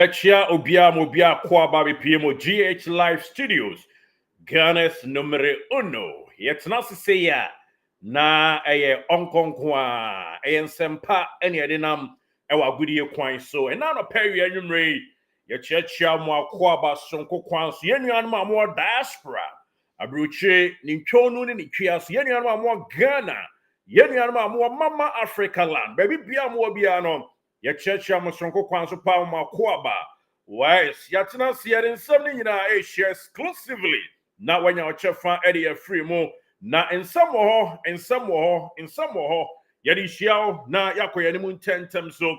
Echia Mobia Kwaba BPMO GH Live Studios. Ghana's numero uno. Yet not to say ya. Na onkonkwa sempa any adinam ewa goodie kwan so and now no peri anumre ye chechia mo akwaba sonko kwan so yenuan ma mo diaspora abruche ni ntwonu ni twia so yenuan ma mo Ghana yenuan ma mo mama Africa land baby bia mo bia no ye chechia mo sonko kwan so pa mo akwaba wise yatena siere nsem ni nyina e share exclusively na wanya ochefa area free mo na in some more, yadi shiao na yako yanimu tentem so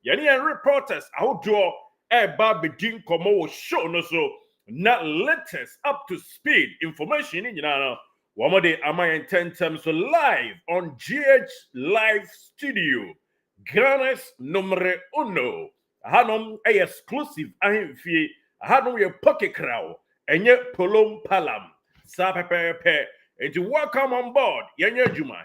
yani and reporters outdoor bedin komo show no so na latest up to speed information in yana wamode amayan tentem so live on GH Live Studio Ghana's numero uno hanom exclusive ahemfie hanom ye pocket crow enye polom palam sa pepe. And to welcome on board, Yenya Juma.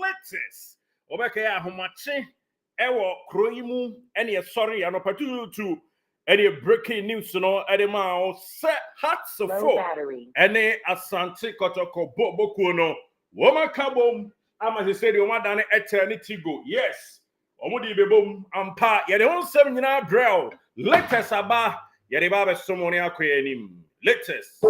Latest obekaya homache ewo kroimu ene sorry anopatu to any breaking news no edema set hot so for ene asante kotoko boboku no woma kabom ama se de woma dane eternity go yes omudi bebom ampa ye de onsem nyina drill latest aba ye de ba be somoni akoyanim latest.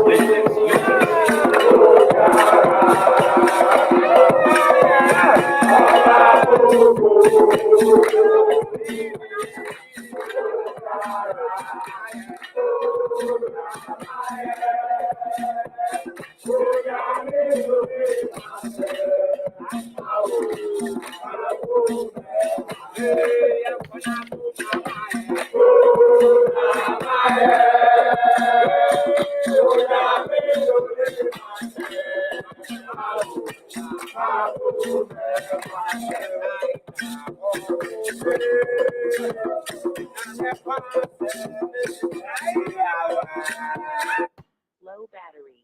Low battery.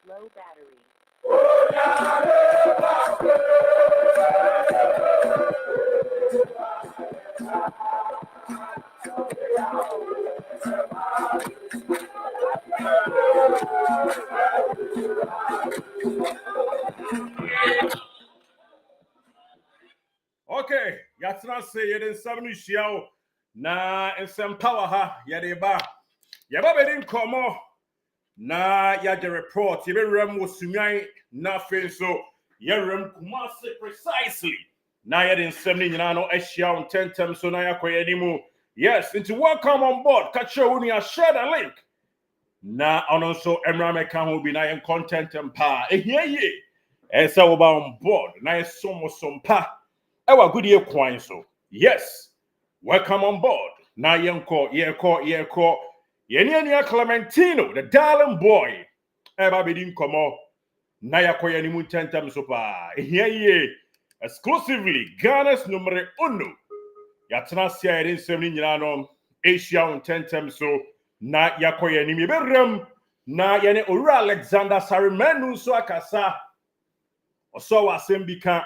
Low battery. Okay, yatna say yeden sabnu shiao na ensem power ha yede ba. Yaba bedin komo na yaje report yebe rem wosunyan na fe so yerem kumase precisely. Na yeden semni nyina no ehia on tentem so na yakoye nimu. Yes, into welcome on board. Catch you when you share the link. Na also Emra can will be na in content and pa. Ehie. Esa oba on board. Na some pa. Ewa good year kwan so. Yes. Welcome on board. Na yenko, yeko. Yenia Clementino, the darling boy. Eba bidin komo. Na yakoya ni muntentem so pa. Ehie. Exclusively Ghana's numero uno. Yatna sia edin semni nyina no Asia on tentem so na yakoya ni meberem na yene owura Alexander Sarimenu so akasa oso wasem bika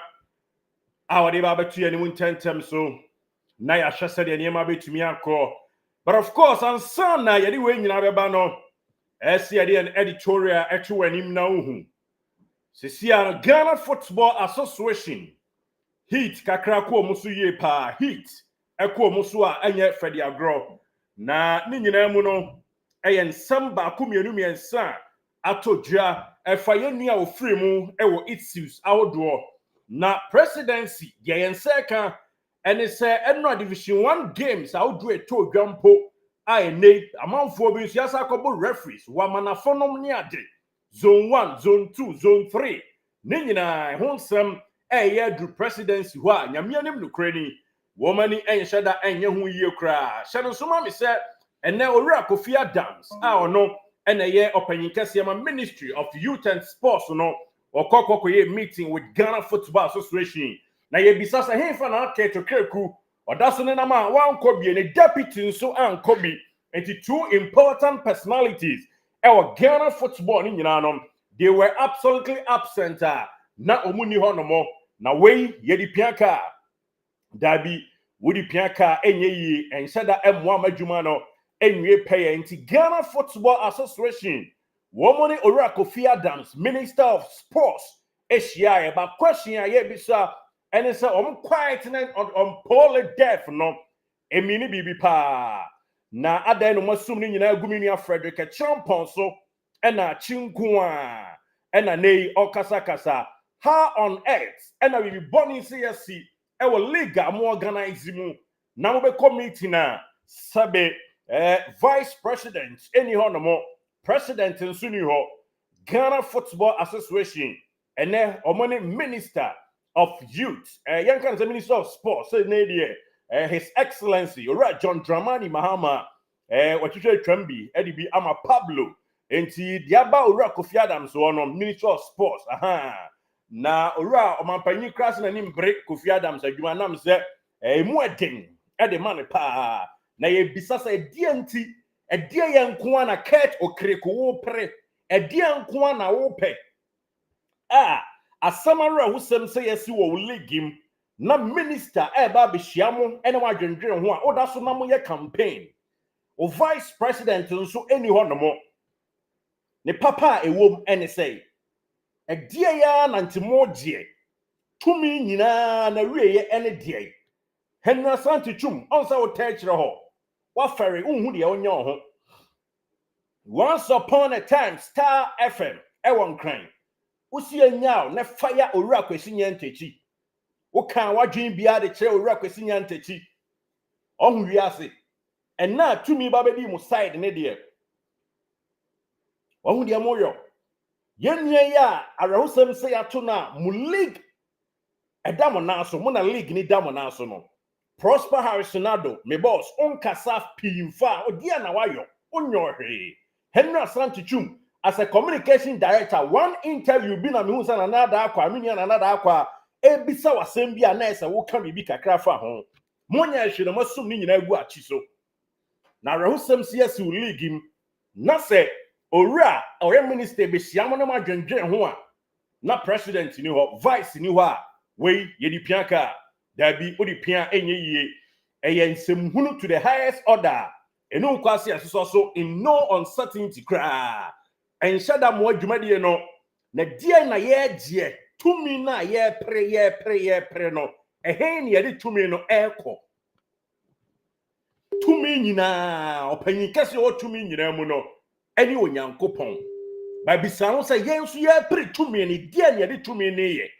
awade ba betu yene mun tentem so na ya hwese de niema betumi akọ. But of course ansan na yede we nyina beba no esi de an editorial etu wanim na ohu sesia Ghana Football Association heat kakra ko musu ye pa heat eko musu a enye Fedi Agro na ni nyina mu no eye nsam ba ko mienu miensa atodua efa yeni a ofiri mu ewo issues ahodo na presidency ye yenseka ene se eno division 1 games ahodo eto dwampo a ene amanfo bi nso asa akobo referees wa manafonom ni ade zone 1 zone 2 zone 3 ni nyina ho nsam eye du presidency ho a nyamianim nukrani womani enhyeda enye hu yie kra hyeno so ma me se ene owura Kofi Adams a ono ene ye opanyin kase ma Ministry of Youth and Sports no okokoko ye meeting with Ghana Football Association na ye bisasa henfa na keto kreku odaso ne na ma wankobie ne deputy nso ankobi enti two important personalities our Ghana football ni nyina no they were absolutely absent na omuni honomo na wei yedi piaka dabi wodi piaka enye yi enhyeda emwa madwuma no enwie pay enti Ghana Football Association womoni owura Kofi Adams Minister of Sports ehia e ba question aye bisa ene se quiet on Pooley death no emini bibi pa na adan no masum ni nyina agumini Frederick Champon so ena chinkua ena nei okasakasa how on earth ena we be born in CSC ewo league am organize mu na mo be committee na sabe vice president eni ho no mo president nso ni ho Ghana Football Association ene omoni minister of youth yankan the minister of sports say na die his excellency ora John Dramani Mahama watwetwe twambi edi bi ama Pablo enti diaba ora Kofi Adams no minister of sports na ora omampanyi kras na nim break Kofi Adams adwuma nam se emu eden ede man pa na ye bisasa edie nti edie ye nko na ket okreko wo pre edie nko na wo pe asamara wusem se yesi wo league na minister eba behyiamo ene wadwendwen ho a oda so na mo ye campaign o vice president nso eni ho no mo ne papa ewom ene say edie ya na ntimo die tumi nyina na wieye ene die henna santi chum onsa wo techre ho wa fere unhu de onya ho once upon a time Star FM ewon kran usi anyao na fire owura kwesi nyantechi wo kan wadwen bia de kire owura kwesi nyantechi ohun wiase enna tumi ba bedi mu side ne de ohun de moyo yenye ya arahusem se yato na mu league edamo na so mu na league ni damo na so no Prosper Harrisonado me boss onkasa pimfa odia na wayo onyohwe Henry Santichum as a communication director one interview bi na me hu sana na da akwa me na da akwa ebisa wasem bi na ese wo ka bibi kakra fa ho monya hwe no masum ni nyina agu achi so na rahusem CSU league im na se owura oye minister be hyiam no madwendwen ho a na president ni ho vice ni ho a we yedi piaka dabi odi pia enye yie eye nsemhunu to the highest order enu kwase so in no uncertainty kra enhyada mo adwumade no na die na ye gye tumi na ye pre no ehe ne ye de tumi no eko tumi nyina opanyin kase o tumi nyina mu no eni onyankopon ba bisa ho se yen so ye pre tumi ne die ne ye de tumi ne ye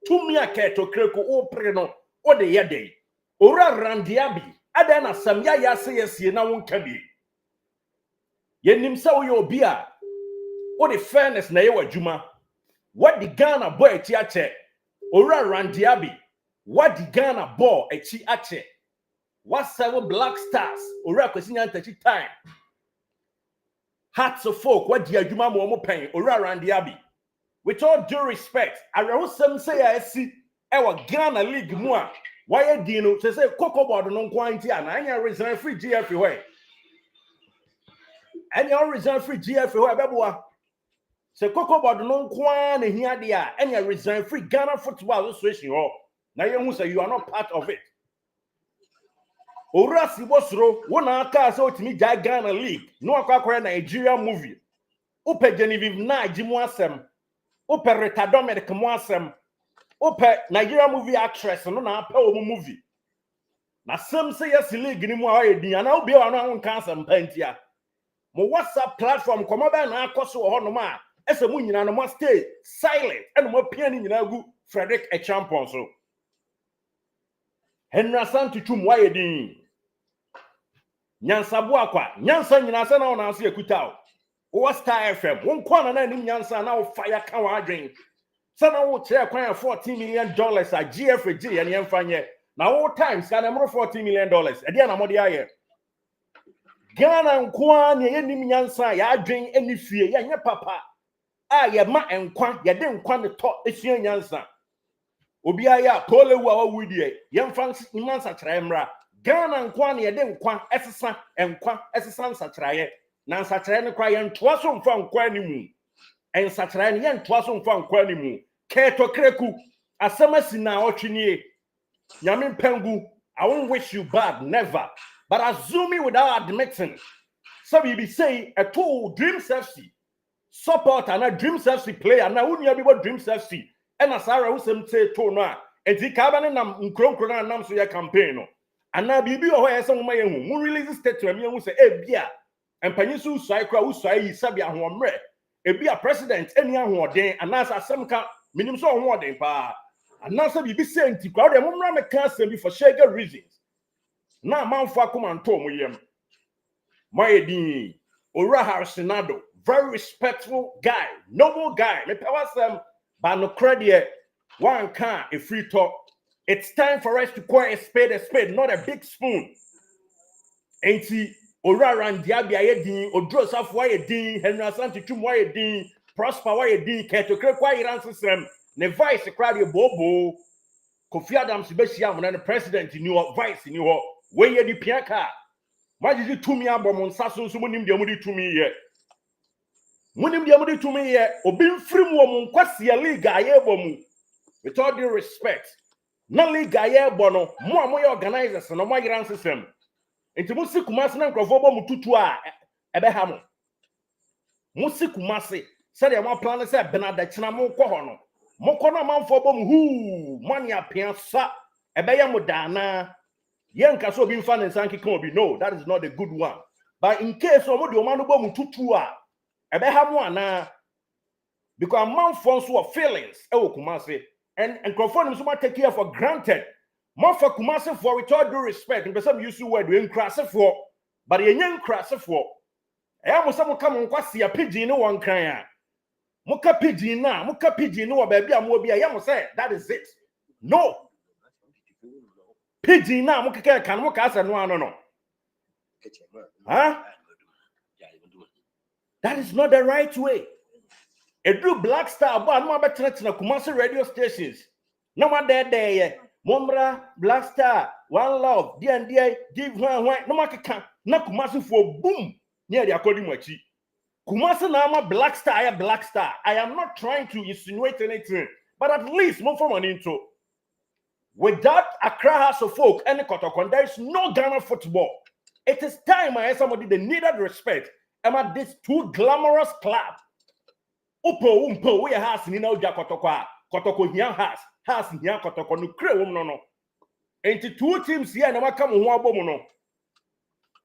tumi aketo kreko o pre no o de ye dey ora randiabi ada na samya ya se yesie na wonka bi yenim se wo ye obi a o de fairness na ye wadwuma what the Ghana boy echi ache ora randiabi what the Ghana boy echi ache what seven black stars ora kwesinya ntachi time hearts of folk what the adwuma mo pen ora randiabi with all due respect arehosem say ya esi e wa Ghana league mu a why di no say cocoa board no kwanti a na anya reserve free GF where anya reserve free GF where beboa say cocoa board no kwan na hia de a anya reserve free Ghana Football Association ho na ye hu say you are not part of it ora sibosro wona aka say otimi ja Ghana league no akwa Nigeria movie upe Genevieve na jimu asem upe Retadomedic mu asem ope Nigeria movie actress no na apa o movie na some say yes league ni mu a yedin ana obi a no an kan asem pantia mo WhatsApp platform komo ba na akoso ho no ma ese mu nyina no mo stay silent and mo pia ni nyina gu Frederick Echampon so Henry Santutum wa yedin nyansa bo akwa nyansa nyina se na ona so ekuta o Star FM won kwa na nim nyansa na o fire kan wa adwen sana wo kire kwan $14 million a GFG ye ne mfanye na wo times kana mo $14 million e dia na mo de aye Ghana nkwa ne ye nim nyansa ya adwen anifie ye nye papa a ye ma enkwa ye de nkwa ne to esua nyansa obi aya Pooley wa wudie ye mfa nyansa kire mra Ghana nkwa ne ye de nkwa esesa nsa kire na nsa kire ne kwa ye ntoa so mfa nkwa ni mu ensa kire ne ye ntoa so mfa nkwa ni mu Keto kreku asamasi na otwinie nyame pengu I won't wish you bad never but assuming without admitting so we be say a two Dreams FC support and a Dreams FC player na unia bi Dreams FC and asara usem say to no a enti ka ba ne nam nkronkro na nam so ya campaign no ana bibi o ho yesa mo maye hu mu release statement me hu say e bia empanyi so usai kra usai yi sabi ahomre e bia president eni ahoden anasa asemka minim so ho oden pa anasa bibi senti kwa de momra me ka asem bi for shege reasons na manfo akoma nto mo yem mayedin ora harsinado very respectful guy noble guy me pewasem ba no credit one can a free talk it's time for us to call a spade not a big spoon enti ora randiabia yedin odrosafo yedin Henry Santutum yedin Prosper yedin ketokre kwa iran system ne vice crowd bobo Kofi Adams be shia mo na the president ni ho vice ni ho we ye di piaka majiji tumi abom nsa so so monim de mo di tumi ye obi mfrim wo mo nkwase league aye bomu with all due respect na league aye bono mo amoye organizers no mo iran system enti musi kumase na nkrofo bo mututu a ebe ha mo musi kumase se de mo plan se benada china mo kɔ hɔ no mo kɔ na manfo bo mu hu mani apia sa ebe ya mo dana yen ka so obi mfa ne nsanke kan obi no that is not a good one but in case o mo de o manu bo mututu a ebe ha mo ana because manfo so of feelings e wo kumase and nkrofo so ma take care for granted more for Kumasi for with all due respect, and some use the word in crass for, but a young crass for. I am some come on quasi a pigeon no one crying. Muka pigeon now, Muka pigeon no baby, I will be a young say that is it. No pigeon now, Muka can look as and one no. Huh? That is not the right way. A blue black star, but I'm better than Kumasi radio stations. No one there. Momra, Black Star, One Love, D&D, give one, no matter can, na Kumasi for boom, near the Akodimachi. Kumasi Nama Black Star, I am not trying to insinuate anything, but at least more from an intro. Without Accra House of Folk and Kotokon, there is no Ghana football. It is time I somebody they needed respect. Am this too glamorous club? Umpo, we has ni na uja kotoko hian has hian kotoko no kre wom no. Enti two teams here na maka mo ho abom no.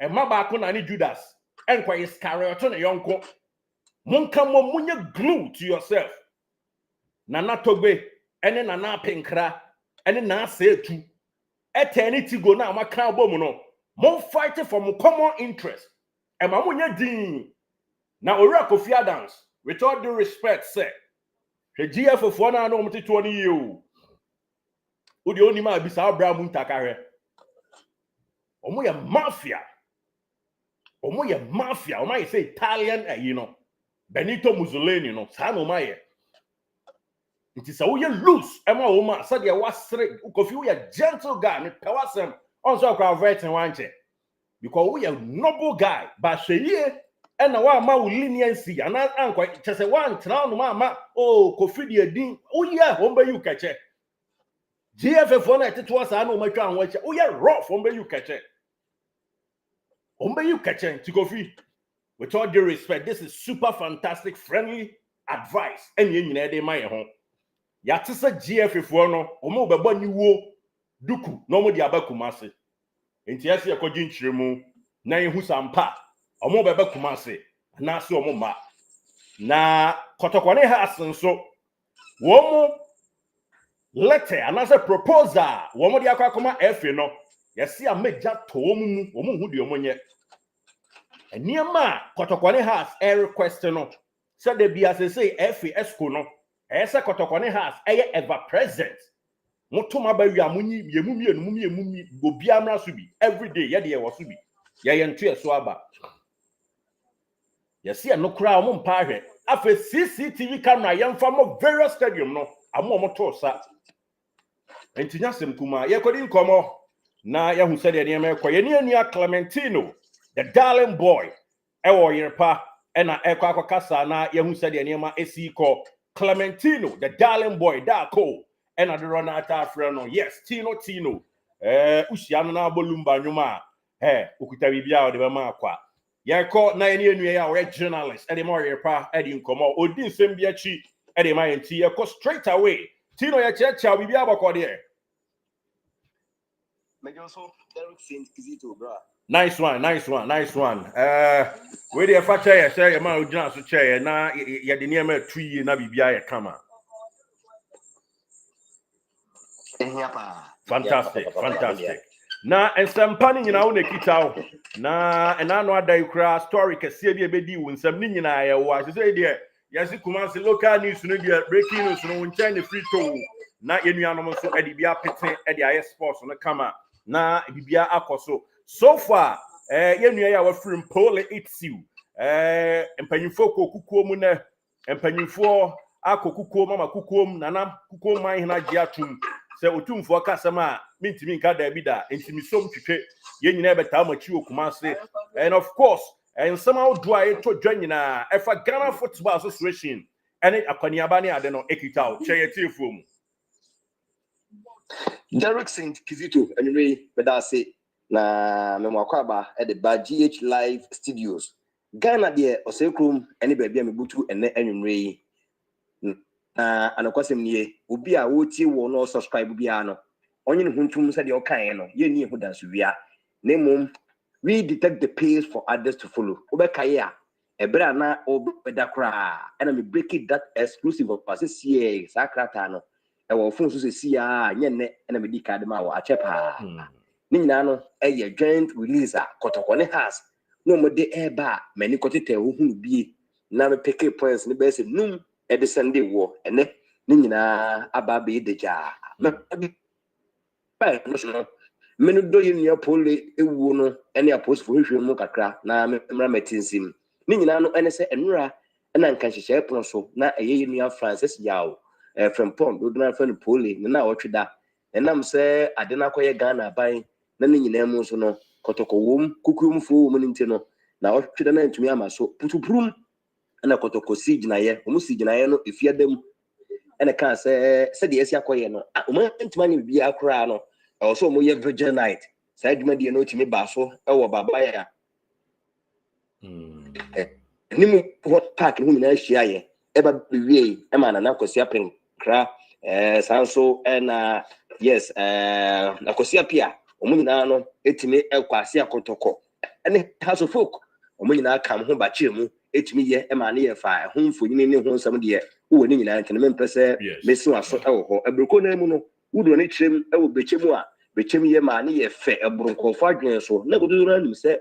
E ma ba ko na ni Judas. Enkwa Iscariot na yonko. Monka mo munye glue to yourself. Nana Togbe, ene Nana Pinkra, ene na Setu. Eternity go na maka abom no. Mon fighting for mo common interest. E ma munye din. Na Ora Kofi Adams, with all due respect, say, the GF of 1 hour 20 years. Who the only man be Brown Muntakare? Omo ya mafia. Omo ya mafia. Omo ya say Italian, you know. Benito Mussolini, you know. Sano maye. It is a way loose. Emma Oma said ya was straight. Kofi we a gentle guy. Ne pewasem. Also crowd and one check. Because we a noble guy. But she and now ma leniency and anko just say one town mama oh Kofi de din oh yeah ombe you catch it GFF for night to us anu ma twan watch oh yeah rough ombe you catch it to Kofi. With all due respect, this is super fantastic friendly advice and you nyina dey my home ya tse GFF for no omo be bani wo duku no mo di abakumase enti ase e kogin chiremu na yehu sampa omo bebe Kumasi na so omo ma na kotokwane has nso wo letter another proposal wo mo di akwa efe no yesi a meja to omu hu di omo nye eniema kotokwane has a request no said the bia say efe esco no ese kotokwane has ever present motoma ba wi amunyi yemu obi amra so bi every day ye de wo so bi ye yentu eso aba. Yes, no crowd on parhe. After CCTV camera, young from various stadium no. I'm more tosa. And Tinyasem Kuma, ye couldn't come off. Na ya who said the America, near Clementino, the darling boy. Ewo your pa, and a equa casa na ya who said the name AC called Clementino, the darling boy, Darko, and a runner Freno. Yes, Tino. Usiana Bolumba Numa. Ukutabia de Bama. Ya call na any new ya journalist Eddie Moore pa Eddie Nkomo Odin Sembiachi Eddie Mayanti ya go straight away Tino ya checha we be abako there. Nice one. We dey fa chair say ma odina so chair na ya de niam atui na bibia ya kama. Fantastic. Na ensampani nyina wo nekita wo na enano adai kra story kese bi ebedi wo nsam ni nyina ya wo asese de yesi Kumasi local news no dia breaking news no nchen ne free to na yenuanom so edi bia pete edi aye sports no kama na bibia akoso so far yenua ya wa free Pooley it's you empanyimfo kokukuo mu na empanyimfo akokukuo mama kukuom nana kukuo man hina giatum se otumfo kasama mintimi nka da bi da entimi som twetwe ye nyina beta machi Kumasi and of course and somehow do I to join na efa Ghana Football Association and akwaniaba ne ade no ekita o cheye tifom Derek Saint Kizito anyway bedase na memwakwaba e de ba GH Live Studios Ghana de osekrum ene ba bia mebutu ene anwumre na anakwasem nie obi a wotie wo no subscribe bia no onye ne huntum se de okan no ye ni ehudanso wia na mom we detect the pace for others to follow obekaye a ebra na obeda kra and me break it that exclusive of passes here sakrata no e wo fun so se sia nye ne na me di card ma wo achepa ni nyina no eye joint release a kotokone has no mo de eba mani kotete wo hu bie na me pick points ni be se num e de Sunday wo ene ni nyina aba be deja no menu do yin Pooley ewu no ene apost for hwehwe mu kakra na mra matinsim ni nyina no ene se enura na nka hyehyɛ pon so na eye yin Francis Yao from Pond do na fa no Pooley na otweda enam se ade na koye Ghana ban na ni nyina mu so no kotoko wom kukum fo wom nti no na otweda na ntumi ama so putuprum na kotoko siginaye omu siginaye no efiadam ene ka se de esi akoye no o ma ntuma ni bia akra no also mo ye virgin night Sa adwuma de no timi ba so e wo baba ya nimu hot park hu na ahia ye e ba wie e ma na Kosia Prinkra sanso na yes na Kosia Pia omu nyina no etimi ekwase akotoko ene House of Folk omu nyina kam ho ba chiremu etimi ye e ma na ye fa ho mfonyi ne ho nsam de wo ni nyina ntene mempese mesu aso e wo ho ebreko na mu no wudo ne chirem e wo bechemu a bechem ye ma na ye fe ebronkofo adwen so na godo na nim se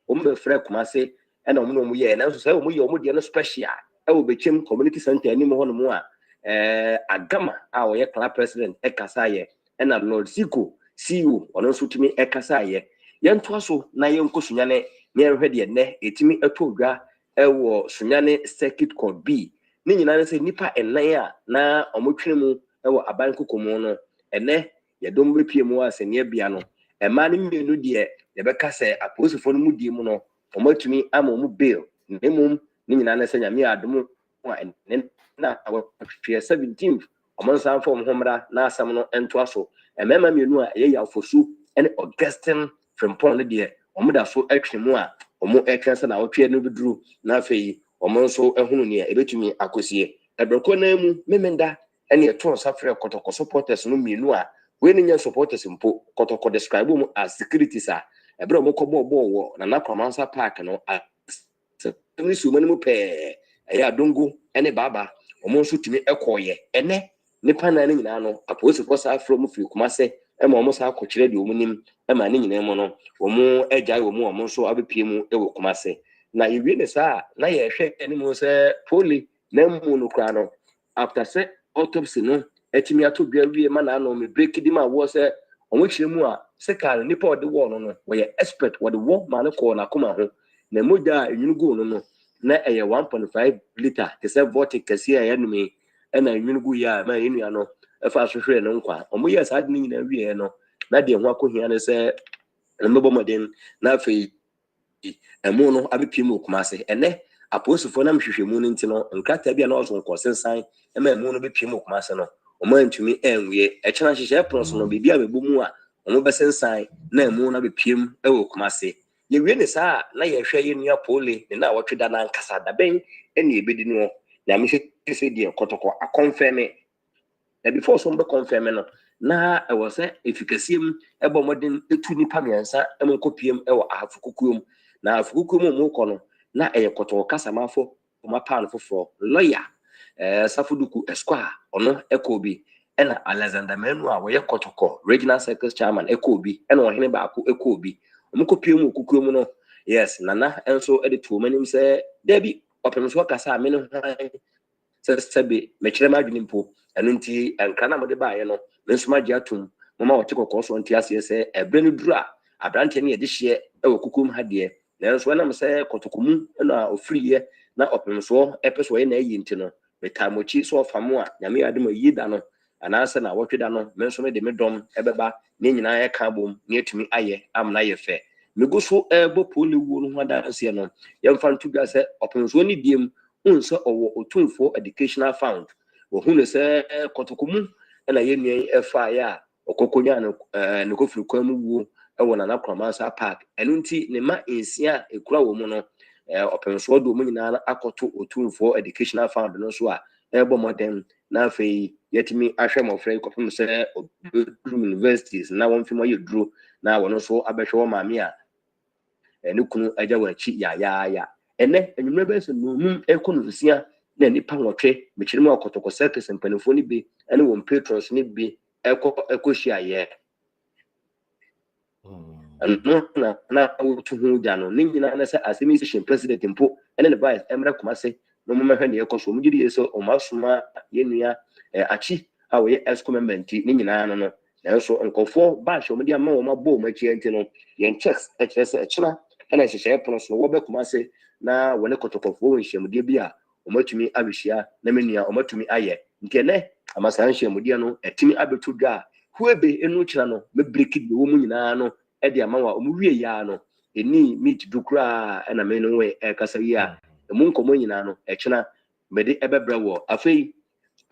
be frɛ KUMASI ɛna ɔmo yɛ na so sɛ ɔmo yɛ ɔmo de no special ɛwɔ bechem community center anim hɔ no mu a agama a ɔyɛ club president ɛkasa yɛ ɛna Lord Siko CEO ɔno nso tumi ɛkasa yɛ yɛntoa so na yɛnkɔ sunyane na yɛhwɛ deɛ nɛ etimi ɛtɔ dwa ɛwɔ sunyane circuit court B ne nyinaa sɛ nipa ɛnan a na ɔmo twene mu ɛwɔ aban kokomo no ɛnɛ yɛdom bepie mu a sɛ ne bia no ɛma ne mmenu deɛ yɛbɛka sɛ apolisifoɔ no mu die mu no ɔmatumi ama ɔmo bail nemum ne nyinaa ne sɛ nyame adom na awɔ 17th ɔmo nsan fa ɔmo homra na asɛm no ɛntoa so ɛmɛma mmenu a ɛyɛ Yafosu ɛne Augustine Frimpong no deɛ ɔmo da so atwe mu a ɔmo ɛka sɛ na wɔtwe no biduru na afei ɔmo nso ɛhunu nea ɛbɛtumi akosie ɛbrɛkɔ na mu memenda ɛne ɛto nsa frɛ kɔtɔkɔ supporters no mmenu a we nya supporters mpo kɔtɔkɔ describe mu as securities a ɛbrɛ ɔmo kɔbɔ wɔ na Kwamansa Park no a sɛmni sumani mu pɛɛ ɛyɛ adongo ɛne baba ɔmo nso tumi ɛkɔɔyɛ ɛnɛ nipa na ne nyinaa no apolisifoɔ saa afro mu firi KUMASI ɛma ɔmo saa akɔkyerɛ deɛ ɔmo nim ɛma ne nyinaa mu no ɔmo agyae ɔmo nso abɛpie mu ɛwɔ KUMASI na yɛwie ne saa na yɛhwɛ anim sɛ Pooley na mu no kora no after sɛ autopsy no etimi ato bia wie ma na no me break di ma wo se omo kyire mu a sekal nipa ode wo no wo ye expert wo de wo ma ne ko na koma ho na moja enwunu go no na eye 1.5 liter te se vortic kase ya no me na enwunu go ya ma enua no efa so hwere no nkwa omo ye sa de ni na wie no na de ho akohia ne se mbebo modern na afei emu no abepie mu KUMASI ene aposufo na mhwehwɛ mu no ntino nkrata bia na ɔso nkɔsensan ema emu no bepie mu KUMASI no ɔmantumi enwie ɛkyena hyehyɛ pros no bibia bɛbɔ mu a ɔmo bɛsensan na emu na bepie mu ɛwɔ KUMASI yɛwie ne saa na yɛhwɛ yɛ nua Pooley ne na wɔtwe da na nkasa da bɛn ɛne ebedi no na mehwɛ sɛ deɛ kɔtɔkɔ akɔnfɛm na before so mbe confirm no na ɛwɔ sɛ efikasiem ɛbɔ modern etu nipa miɛnsa ɛmo kopiem ɛwɔ afukukuom na afukukuom mo kɔ no na ɛyɛ kɔtɔ kasamafo ɔma pan foforɔ lawyer Safuduku Esquire ɔno ɛkɔ ɛna Alexander Menu a wɔyɛ kɔtɔkɔ regional circus chairman ɛkɔ ɛna ɔhene baako ɛkɔ ɔmo kopiem okukuom no yes nana ɛnso ɛde to manim sɛ dabi ɔpem so kasa a mene sɛbe mekyerɛ ma adwene mpo ɛno nti ɛnkra na mode baayɛ no menso magye atom moma wɔte kɔkɔɔ so nte aseɛ sɛ ɛbrɛ no duru a abrante ne yɛde hyeɛ ɛwɔ kukum ha deɛ nanso ɛnam sɛ kɔtɔkɔmu ɛna ofiriyɛ na ɔpem so ɛpɛ so ɔyɛ na ɛyi nti no metamochi so ɔfamo a nyame adem ayi da no anaasɛ na wɔtwe da no menso me de me dɔm ɛbɛba ne nyinaa ɛka bom ne atumi ayɛ amna yɛ fɛ mego so ɛbɔ Pooley wuo no ho adanseɛ no yɛmfa nto dwa sɛ ɔpem so ne diem unse owo otumfo educational fund wo hu ne se kotokomu na ye nua efa ya okokonya ne kofiri kwamu wuo ewo na Kwamansa Park enu nti ne ma ensia ekura wo mu no openso do mu nyina akoto otumfo educational fund no so a ebo modern na afei yetimi ahwe mofrɛ kofim se universities na won fimo ye duro na wono so abɛhwe wo maame a ne kunu agya wachi ya ene enwumre be so no ekonosia na nipa nwotwe mekyere mu akotoko circus mpanifo ni bi ene won patrons ni bi ekohia ye na wotu hu da no nyina na sɛ administration president mpo ene ne vice emra KUMASI no mmehwe ne yekoso mu gidi yeso o masoma yenua achi a wo ye excomment ni nyina no nanso nkofo ba hwe mu di ama wo mabɔ mu achi enti no yen checks ɛkyerɛ sɛ ɛkyena ena hyehyɛ pono so wo be KUMASI na wone kotokofo nhyiamudie bi a omatumi abehia na menua omatumi ayɛ nkene amasan nhyiamudie no etimi abetu dwa huebe enu kyira no me break bi wo mu nyinaa no ɛde ama wa omuwie ya no eni meet dukura na menu we kasa yi a emu nkomo nyinaa no ɛkyena mede ɛbɛbrɛ wo afei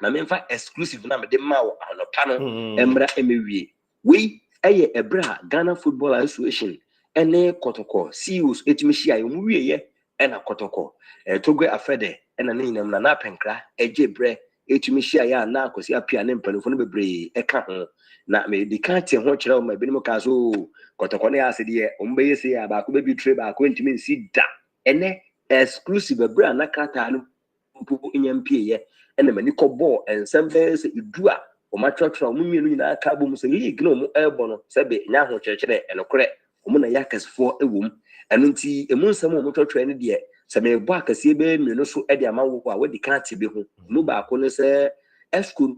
na memfa exclusive na mede ma wo anopa no emra emewie we ɛyɛ ɛbrɛ Ghana Football Association ɛne kɔtɔkɔ CEOs etimi hyia yɛ mu wieyɛ ɛna kɔtɔkɔ Togo afɛde ɛna ne nyinam na apɛnkra ɛgye brɛ etimi hyia yɛ na akosi apia ne mpanifo no bebree ɛka ho na me di kan te ho kyerɛ ma binom ka so kɔtɔkɔ ne ase deɛ ombɛyɛ se ya baako bɛbi tre baako ntimi nsi da ɛne exclusive ɛbrɛ na krata no mpo nyampieyɛ ɛna mani kɔbɔ ensɛm bɛyɛ se idu a ɔmatwatwa ɔmo mienu nyinaa ka bɔ mu se league no ɔmo ɛbɔ no sɛbe nya ho kyerɛkyerɛ ɛnokorɛ ɔmo na yakasfoɔ ɛwom ɛno nti emu nsɛm ɔmo twatwa ne deɛ sɛ me bɔ akasie bɛ mienu so ɛde ama wo a wɔdi kan te bi ho no baako ne sɛ esku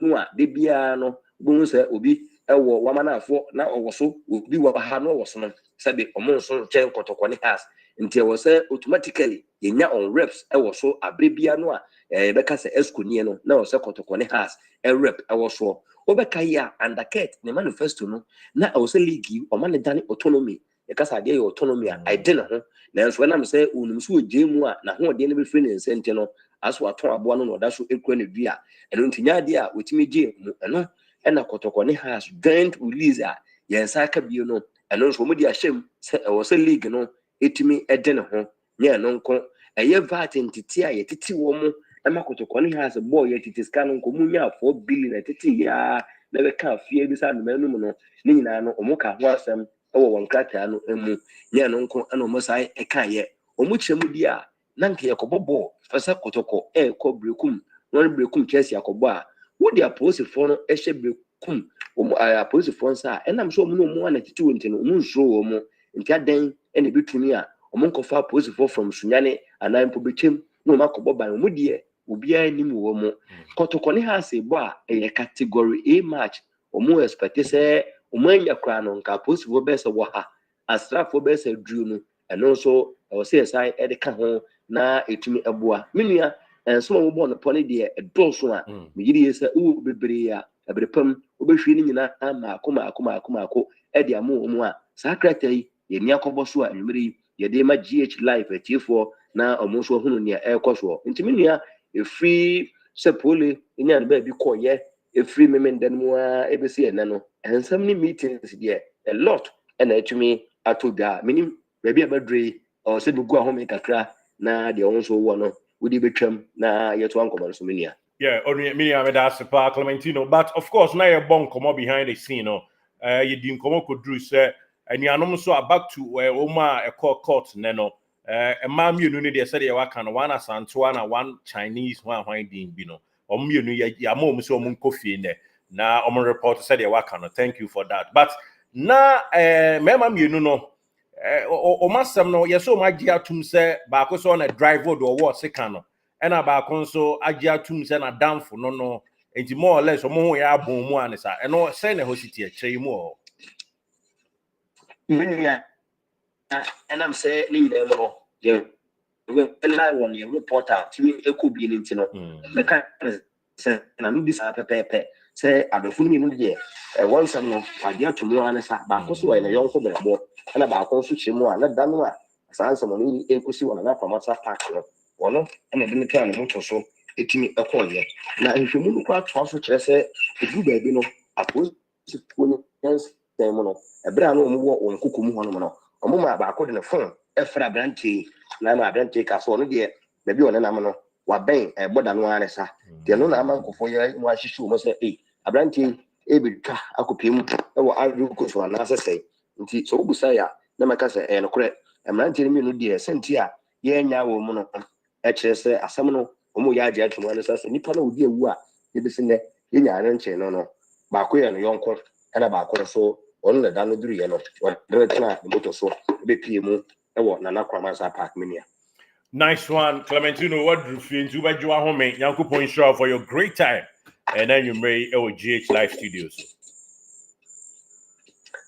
no a de bia no bohu sɛ obi ɛwɔ wamanafo na ɔwɔ so obi wɔ ha no ɔwɔ so no sɛbe ɔmo nso kyɛn kɔtɔkɔ ne has nti ɛwɔ sɛ automatically yenya on reps ɛwɔ so abrebia no a bɛka sɛ esku nie no na ɔwɔ sɛ kɔtɔkɔ ne has rep ɛwɔ so obɛka ya undercut ne manifesto no na ɔwɔ sɛ league ɔma ne dane autonomy yɛkasa adeɛ yɛ autonomy a ɛde ne ho nanso ɛnam sɛ onum so ogye mu a na ho ɔdeɛ no bɛfiri ne nsɛnti no aso atɔn aboa no na ɔda so ekura ne dua ɛno nti nya adeɛ a otimi gye mu ɛno ɛna kɔtɔkɔ ne has joint release a yɛnsa aka bio no ɛno nso ɔmo de ahyɛm sɛ ɛwɔ sɛ league no etimi ɛde ne ho nyɛ no nko ɛyɛ vat ntete a yɛtete wɔ mo ɛma kɔtɔkɔ ne has bɔɔ yɛtete sika no nko mu nya 4 billion ɛtete ya na bɛka afie bi sa anum no ne nyinaa no ɔmo ka ho asɛm ɛwɔ wɔn krataa no emu nyɛ no nko ɛna ɔmo sai ɛka yɛ ɔmo kyerɛ mu di a na nka yɛkɔbɔ bɔɔ fɛsɛ kɔtɔkɔ ɛkɔ brekum wɔn brekum Chelsea akɔbɔ a wodi apolisifoɔ no ɛhyɛ brekum ɔmo apolisifoɔ nsa a ɛnam so ɔmo no ɔmo ana tete wɔn ti no ɔmo nsoro wɔn mo nti adan ɛna ebitumi a ɔmo nkɔfa apolisifoɔ from Sunyane anan po betwem na ɔmo akɔbɔ ban ɔmo deɛ obiara nim wɔ mo kɔtɔkɔ ne ha se bɔ a ɛyɛ category A match ɔmo expect sɛ ɔmo anya kora no nka apolisifoɔ bɛsɛ wɔ ha asrafoɔ bɛsɛ duru no ɛno nso ɛwɔ sɛ yɛsan ɛde ka ho na etumi ɛboa menua ɛnso ɔmo bɔ no pɔne deɛ ɛdɔɔso a meyiri yɛ sɛ wo bebree a ɛbrepam wobɛhwie ne nyinaa ama akoma ɛde ama ɔmo a saa krata yi yɛni akɔbɔ so a nwumere yi yɛde ma GH live atiefoɔ na ɔmo nso hunu nea ɛkɔ so nti menua efiri sɛ Pooley nya no baabi kɔyɛ efiri memenden mu a ebesi ene no ensɛm ne meetings deɛ a lot ɛna etumi ato dwa menim baabi abadre o sɛ bugu ahome kakra na deɛ wɔn nso wɔ no wodi betwam na yɛto ankɔmɔ so menua only me am that super Clementino but of course na yɛ bon come behind the scene no you din komo kodru sɛ anuanom so back to oma a court ne no ma mienu ne de said ye waka no one asanto na one Chinese one din bi no mienu ya ma om so om nkofie ne na om report said ye waka no thank you for that but na mema mienu no o masem no ye so magye atum se ba ko so na driver do wo seka no na ba ko so agye atum se na damfo no enti more or less om ho ya abon mu anisa eno say na hositi a kyerɛ mu o and I'm saying, yeah, we live on your reporter to me. It could be an intino. The kind of and this pepe say, I don't fool me. Once I'm not, I dare to know, and I back also in a young for the and about also Chimo, and that done. As I answer money, a pussy one enough from what's up, or no, and I didn't tell him so. It me a call yet. Now, if you move quite transfer, say, if you baby no, I put 20 years, a brand new on Kukumu. Omuma ba ko de ne phone e fra branche na ma branche ka so no de na bi one na no wa ben e boda no anesa de no na ama nkofo ye mu ahihyu mo se abranche e bi twa akopiem e wo aru ko so na asese nti so obusa ya na maka se no kore e branche mi no de senti a ye nya wo mu no e kire se asem no omu ya agye atuma anesa se nipa na odi ewu a ye bi se ne ye nya ran che no ba ko ye no yonko e na ba ko so on the dano duru ye no de tena moto so be piemu e wo nana KUMASI park mania. Nice one Clementino what drew you into by Joa home Yankupon show for your great time and then you may GH live studios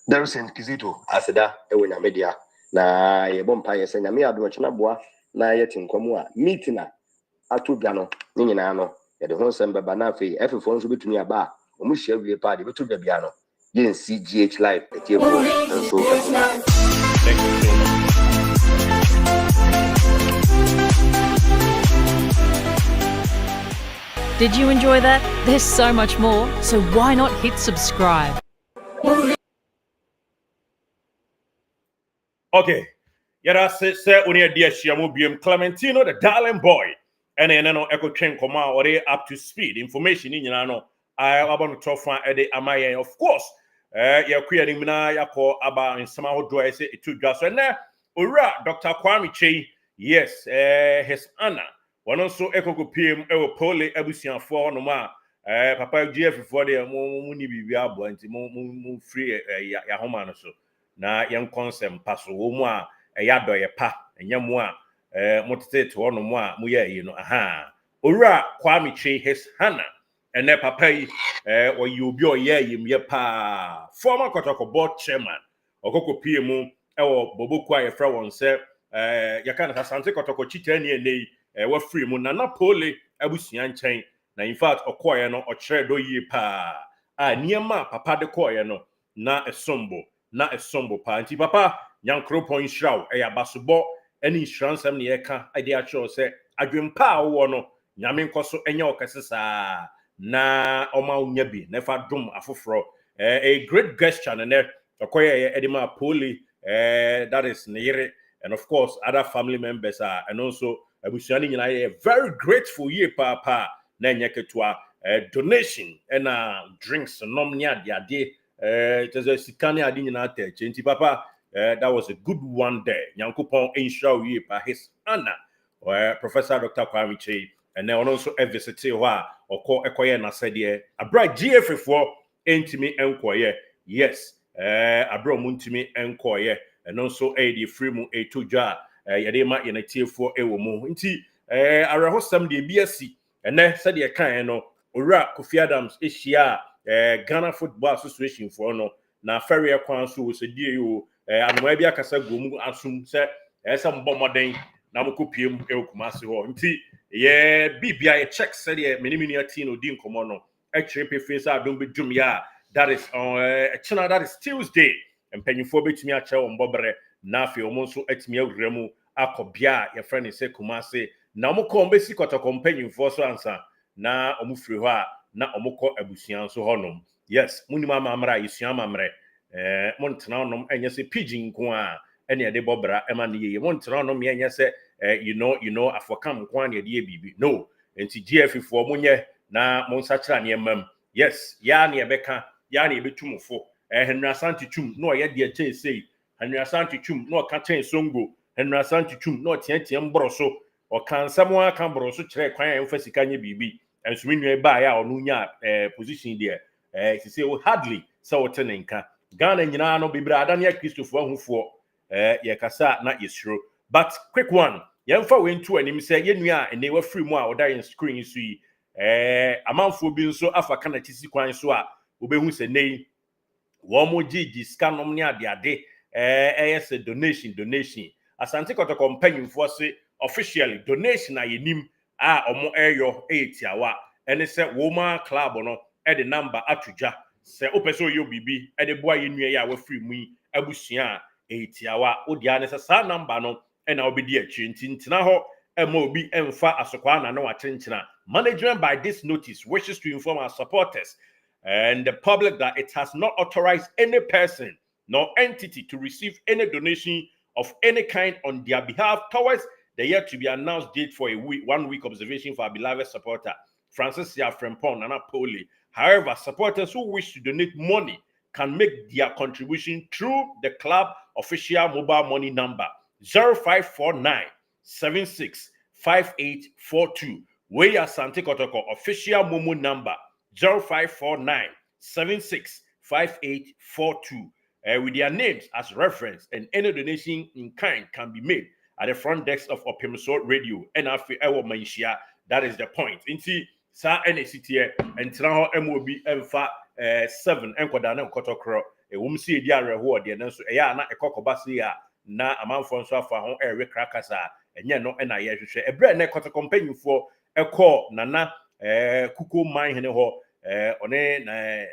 there is in Kizito aseda e wo nya media na ye bompa ye senya me ado chena boa na ye tinkomu a meeting a atodwa no nyina no ye de ho nsem baba na afei efefo nso betumi aba o mu hia wie pa de betodwa bia no yen CGH live at your phone and so thank you so much. Did you enjoy that? There's so much more, so why not hit subscribe? Okay. Yada say only a dear Shiamubium Clementino, the darling boy. And then no echo train come out or they up to speed. Information in Yano. I want to talk at the Amaya, of course. You're creating Mina Yako Aba and somehow do I say it to just and there. Ura, Dr. Kwame Che, yes, his Anna. One also echo go PM, Pooley, Ebusian for no ma. Papa GF for the Muni Biabo and Moon free Yahoman so. Na young consent pass wo yado ye pa enya mo a motete to ono mo a mo ye no aha owura Kwame Che his Hana ene papa yi o yi obi o ye yim ye pa former Kotoko board chairman okoko pie mu e wo boboku a ye fra won se ye kan Asante Kotoko chitani ene wa free mu na Pooley abusua nchen na in fact okoye no o kire do yi pa a niema papa de koye no na esombo pa nti papa nyankropon hraw basobo eni hransam ne yeka ade a cho se adwempa wo no nyame nkoso enya okesesa na oma unya bi na fa dum afoforo a great gesture ne okoye edema Pooley that is Nere and of course other family members are and also abusuani nyina very grateful ye papa na nyeketua donation and drinks nom nya ade it is a sikani adi nyina te nti papa that was a good one there nyankopon ensure ye pa his Anna Professor Dr. Kwame Che and then also a visit wa oko ekoye na sede abra GF for entimi enkoye yes abra muntimi enkoye and also the free mu etodwa yadema yenatie for ewo mu nti arehosam de biasi and then said ye kan no owura Kofi Adams ehia Ghana Football Association for no na ferry kwan so se die yo anoma bia kasa gomu asum se some bomoden na mokopiem KUMASI ho nti ye bibia ye check said ye minimini atin odin komo no actually face adom be dum ya that is on channel that is Tuesday empanyfo betumi a che won bobre na afi omo so atimi awuramu akobia ye friend say KUMASI na mokọ mbesi kotoko mpanyfo so ansa na omufiri ho a na omukọ abusuan so honom yes munima mamra yesua mamre montena onom enye se pidgin ko a ene de bobra ema ne ye montena onom enye se you know afokam ko an de bibi no enti GF fo munye na monsa kira ne mam yes ya ne ebeka ya ne ebetumfo Henry Asante Twum no ye de chen sei Henry Asante Twum no ka chen songo Henry Asante Twum no tiantian mboroso o kan samwa kan mboroso kire kwan ya mfa sika nye bibi enso menua ba ya onu nya position there she say hardly so wotenenka Ghana nyina no bibra ada ne Christopher ahufo ye kasa na yesro but quick one yemfa we ntu anim say yenua ene wa free mu a oda in screen so yi amanfo bi nso afa kana tisi kwan so a obehu se nei wo mo gigi scanom ne ade yes donation Asante Kotoko mpanyimfo se officially donation ayenim a omo eyo etiawa ene se Woma club no e de number atudwa se opeso yo bibi e de boa yenua ya wa free mu abusua etiawa odia ne se sa number no e na obedi achi ntina ho e ma obi emfa asokwa na wa chenchena management by this notice wishes to inform our supporters and the public that it has not authorized any person nor entity to receive any donation of any kind on their behalf towards the yet to be announced date for 1 week observation for our beloved supporter, Francis Frempong and Pooley. However, supporters who wish to donate money can make their contribution through the club official mobile money number 0549 765842. Where Asante Kotoko official Momo number 0549 765842. With their names as reference, and any donation in kind can be made at the front desk of Opimiso Radio. And after our Maisha, that is the point. Inti sa NCT and Trano MOB M7 and Kodana Kotokro, a woman see the reward, the answer, na a cocobassia, na a man from Safa on Eric Krakasa, and yet no NIA, a brand neck companion for a call Nana Kuku mine ho one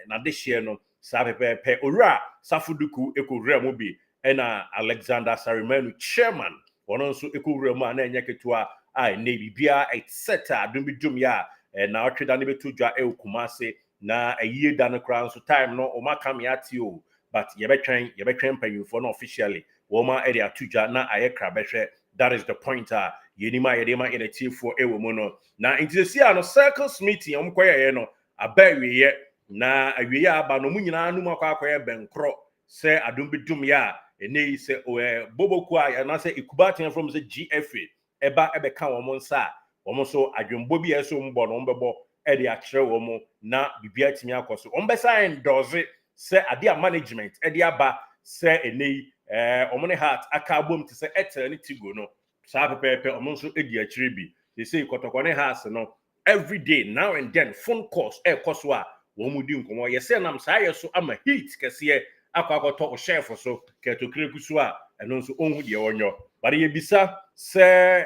na this year no sabe pe ora safuduku ekowura mu bi ena Alexander Sarimanu chairman ono nso ekowura mu na enyeketua a ne bibia etc adum ya na otweda ne betudwa KUMASI na a year done crown so time no oma come at you but you be train paying for no officially woma area tuja na ayekra behwe that is the pointer yenima yedema in a team for ewo mono na into see no circles meeting omkoye no abawiye na awiye aba no munyina anu makwakoye benkro se adum bidum ya ene se boboku a na se ikubaten from se GFA eba ebeka wo nsa wo so adwembo bi eso mbo no mbebo e de akere wo mo na bibia timi akoso ombesa endorse se ade a management e de aba se ene omone heart aka bom te se etel ni tigo no sa pepepe omo so edi akere bi they say kotokone house no every day now and then phone calls e koso a wo mu di nkomo ye se nam sa ye so ama heat kese akwakoto o chef so keto krekusu a eno so onhu de wonyo bare ye bisa se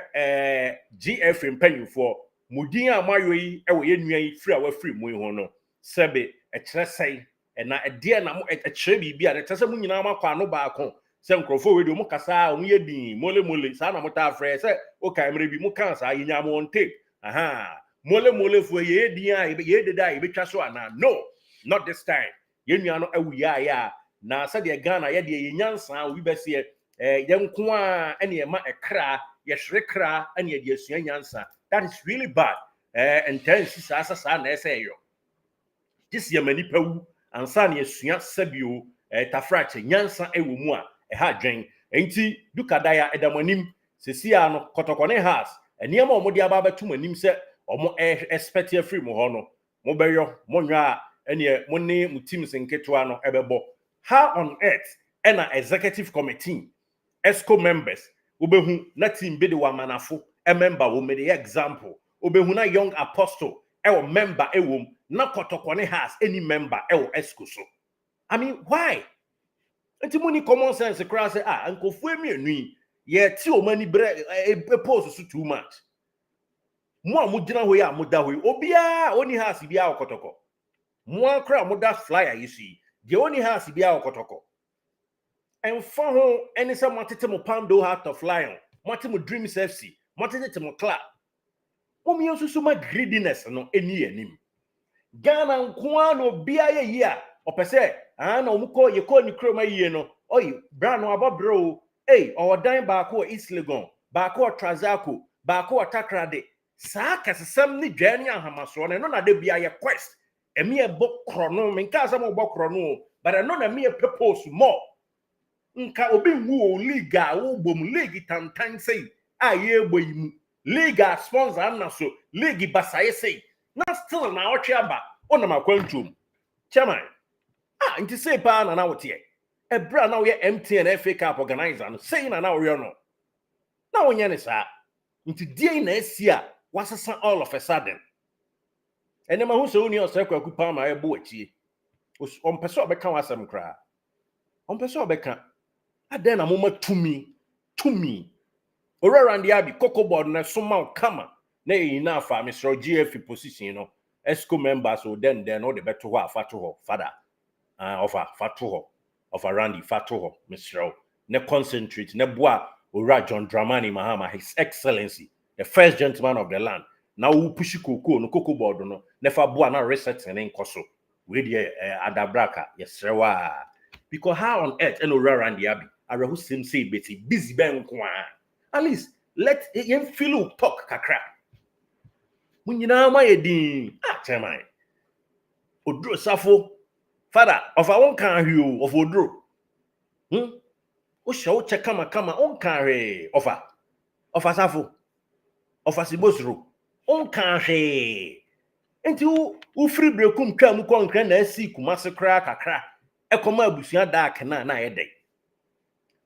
GF mpanyufo mudin a mayo yi e wo ye nua yi free a wa free mu ho no sebe e kire sei na e de na mo e kire bibi a ne tese mu nyina makwa no baako se nkrofo we de mu kasa o ye din mole sa na mo ta frɛ se o kai mre bi mu kan sa ye nya mo on tape aha mole fo ye din a ye de da ye betwa so ana no not this time ye nua no awu ya na sa de Ghana ye de ye nyansa obi bese ye nko a ene ma ekra ye hrekra ene ye de asua nyansa that is really bad intense sa na ese yo this ye mani pawu ansa na asua sabio tafrache nyansa ewo mu a ha dwen enti dukadaya edamonim sesia no kotokone has eniema omo de aba betum anim se omo expect free mo ho no mo beyo mo nwa ene mo ne mo team senketwa no ebebo how on earth ena executive committee ESCO members obehu na team be de wa manafo member wo me the example obehu na young apostle ewo member ewom na kotokone has any member ewo ESCO so I mean why enti muni common sense cry say ankofu emienu ye ti o mani bre pose so too much mo amugina ho ya amuda ho obia oni has bia okotoko mo akra amuda flyer yisi de oni has bia okotoko emfa ho eni se matete mo pando heart of lion matete mo dreams FC matete mo club mo mi osusu ma greediness no eni anim Ghana nko no bia ye yi a opese na omuko ye ko ni kroma yie no oyi bra no abobro odan ba ko East Legon ba ko Trazako ba ko Takrade sa kasesam ni dwane ahamaso no na de bia ye quest emi e bo krono menka sa mo bo krono but no na me e purpose more nka obi wu o liga wo bom league tantan sei ye gboyimu liga sponsor na so league basaye sei na still na otwe aba ona makwantum chairman nti say pa na wote e bra na wo ye MTN FA Cup organizer no say na wo yo no na wonye ne sa nti die na asia wasesa all of a sudden enema hu so uni osakwa kupa ma ebo achie on pese obeka wasam kra on pese obeka aden na moma tumi orara ndi abi board na soma kama na yina afa Mr. GF position no ESCO members o den no de beto ho afato ho father fato ho of Randy fato ho Mr. ne concentrate ne boa ora John Dramani Mahama His Excellency the first gentleman of the land na wo pushi cocoa board no ne fa boa na reset ne nkoso we dey adabraka yesrewa because how on earth and ora Randy abi arehu sim say beti busy ben nko at least let him feel talk kakra munyina ma yedin chairman odro safo father of our kan hio of odro o show check kama on kan he of safo of asibosro on kan he enti u free breakum twa mu konkra na asi kumase kra kakra ekoma abusua dark na yedai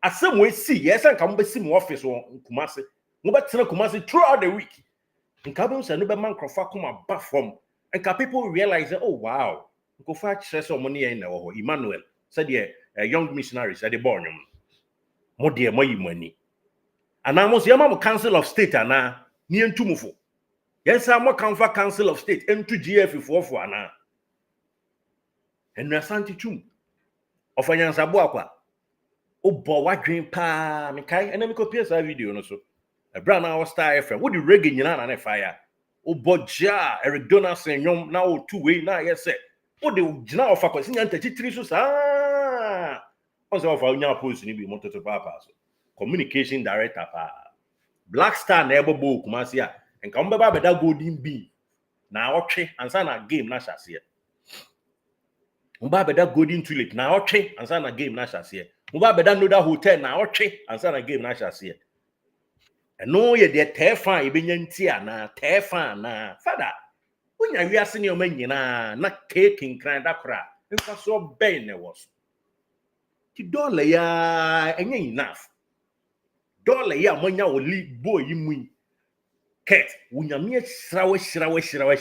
asem we see yes an kam be see mu office won kumase mo betena kumase throughout the week nka be say no be man krofa kuma ba from nka people realize that, oh wow nko fa kire so mo ne yen na wo Emmanuel said the young missionaries at the bornum mo de mo yimani ana mo so yama mo council of state ana ni entumufo yes am mo kan fa council of state entu GF fofo ana enu asanti tum ofanyansa bo akwa obo wadwen pa mekai ena me copy esa video no so ebra na our star FM wo di reggae nyina na fire obo ja Eric Donaldson nyom na o two way na yes o de gyina ofa kwasi nya ntachitiri so saa on say ofa onya post ni bi moto to papa so communication director pa Black Star na ebobo Kumasi a enka mbeba beda golden bee na otwe ansa na game na hyase mbeba beda golden tulip na otwe ansa na game na hyase mbeba beda noda hotel na otwe ansa na game na hyase eno ye de tefa ebenya ntia na tefa na fada wonya wiase ne o manyina na cake nkran da kora nfa so ben ne was ti dollar ya enye enough dollar ya manya o league boy yimu ket wunyame shirawe